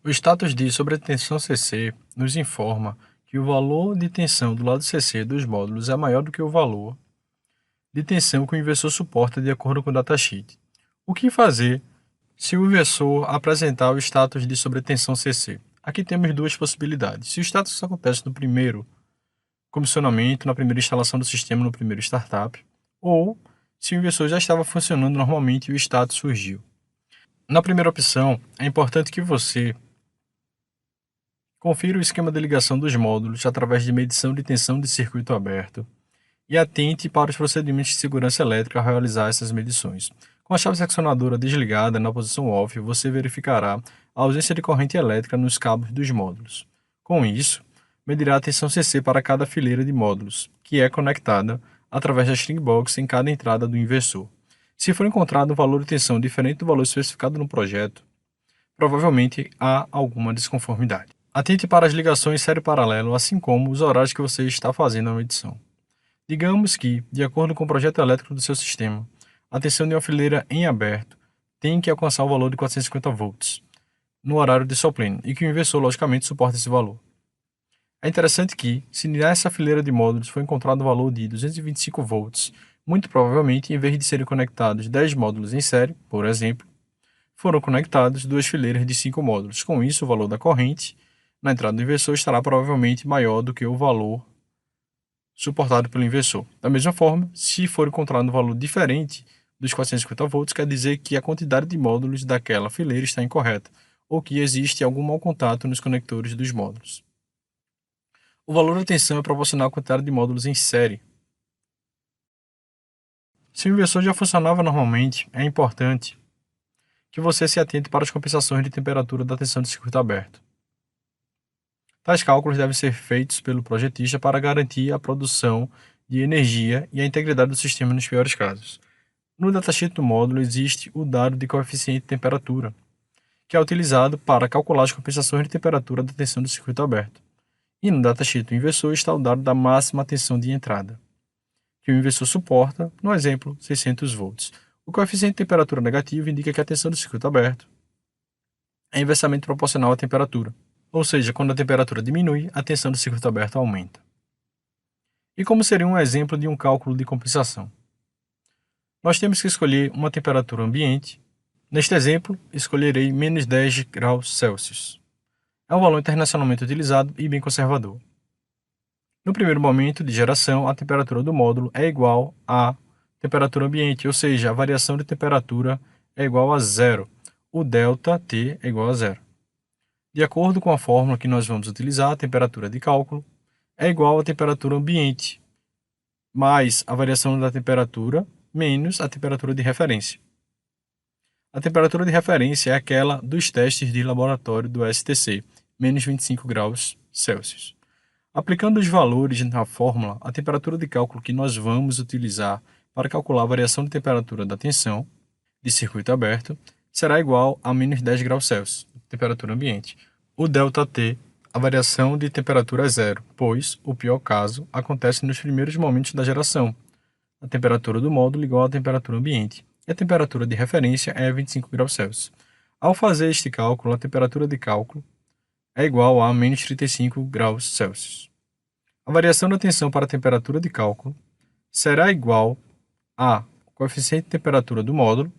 O status de sobretensão CC nos informa que o valor de tensão do lado CC dos módulos é maior do que o valor de tensão que o inversor suporta de acordo com o datasheet. O que fazer se o inversor apresentar o status de sobretensão CC? Aqui temos duas possibilidades. Se o status acontece no primeiro comissionamento, na primeira instalação do sistema, no primeiro startup, ou se o inversor já estava funcionando normalmente e o status surgiu. Na primeira opção, é importante que você confira o esquema de ligação dos módulos através de medição de tensão de circuito aberto e atente para os procedimentos de segurança elétrica ao realizar essas medições. Com a chave seccionadora desligada na posição off, você verificará a ausência de corrente elétrica nos cabos dos módulos. Com isso, medirá a tensão CC para cada fileira de módulos, que é conectada através da string box em cada entrada do inversor. Se for encontrado um valor de tensão diferente do valor especificado no projeto, provavelmente há alguma desconformidade. Atente para as ligações série paralelo, assim como os horários que você está fazendo a medição. Digamos que, de acordo com o projeto elétrico do seu sistema, a tensão de uma fileira em aberto tem que alcançar o valor de 450 volts no horário de sol pleno e que o inversor, logicamente, suporta esse valor. É interessante que, se nessa fileira de módulos foi encontrado o valor de 225 volts, muito provavelmente, em vez de serem conectados 10 módulos em série, por exemplo, foram conectados duas fileiras de 5 módulos. Com isso, o valor da corrente na entrada do inversor estará provavelmente maior do que o valor suportado pelo inversor. Da mesma forma, se for encontrado um valor diferente dos 450 volts, quer dizer que a quantidade de módulos daquela fileira está incorreta, ou que existe algum mau contato nos conectores dos módulos. O valor da tensão é proporcional à quantidade de módulos em série. Se o inversor já funcionava normalmente, é importante que você se atente para as compensações de temperatura da tensão de circuito aberto. Tais cálculos devem ser feitos pelo projetista para garantir a produção de energia e a integridade do sistema nos piores casos. No datasheet do módulo existe o dado de coeficiente de temperatura, que é utilizado para calcular as compensações de temperatura da tensão do circuito aberto. E no datasheet do inversor está o dado da máxima tensão de entrada, que o inversor suporta, no exemplo, 600 volts. O coeficiente de temperatura negativo indica que a tensão do circuito aberto é inversamente proporcional à temperatura, ou seja, quando a temperatura diminui, a tensão do circuito aberto aumenta. E como seria um exemplo de um cálculo de compensação? Nós temos que escolher uma temperatura ambiente. Neste exemplo, escolherei menos 10 graus Celsius. É um valor internacionalmente utilizado e bem conservador. No primeiro momento de geração, a temperatura do módulo é igual à temperatura ambiente, ou seja, a variação de temperatura é igual a zero. O ΔT é igual a zero. De acordo com a fórmula que nós vamos utilizar, a temperatura de cálculo é igual à temperatura ambiente, mais a variação da temperatura, menos a temperatura de referência. A temperatura de referência é aquela dos testes de laboratório do STC, menos 25 graus Celsius. Aplicando os valores na fórmula, a temperatura de cálculo que nós vamos utilizar para calcular a variação de temperatura da tensão de circuito aberto será igual a menos 10 graus Celsius, temperatura ambiente. O ΔT, a variação de temperatura é zero, pois o pior caso acontece nos primeiros momentos da geração. A temperatura do módulo igual à temperatura ambiente, e a temperatura de referência é 25 graus Celsius. Ao fazer este cálculo, a temperatura de cálculo é igual a menos 35 graus Celsius. A variação da tensão para a temperatura de cálculo será igual a coeficiente de temperatura do módulo,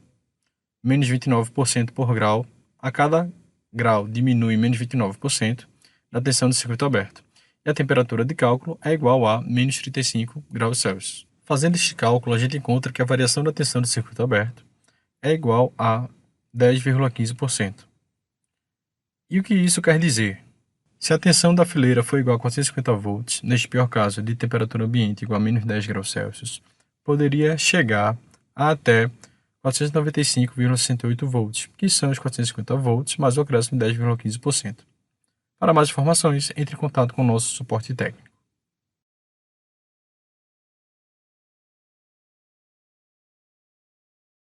menos 29% por grau. A cada grau diminui menos 29% da tensão do circuito aberto. E a temperatura de cálculo é igual a menos 35 graus Celsius. Fazendo este cálculo, a gente encontra que a variação da tensão do circuito aberto é igual a 10,15%. E o que isso quer dizer? Se a tensão da fileira for igual a 450 volts, neste pior caso de temperatura ambiente igual a menos 10 graus Celsius, poderia chegar a até 495,68 volts, que são os 450 volts mais o acréscimo de 10,15%. Para mais informações, entre em contato com o nosso suporte técnico.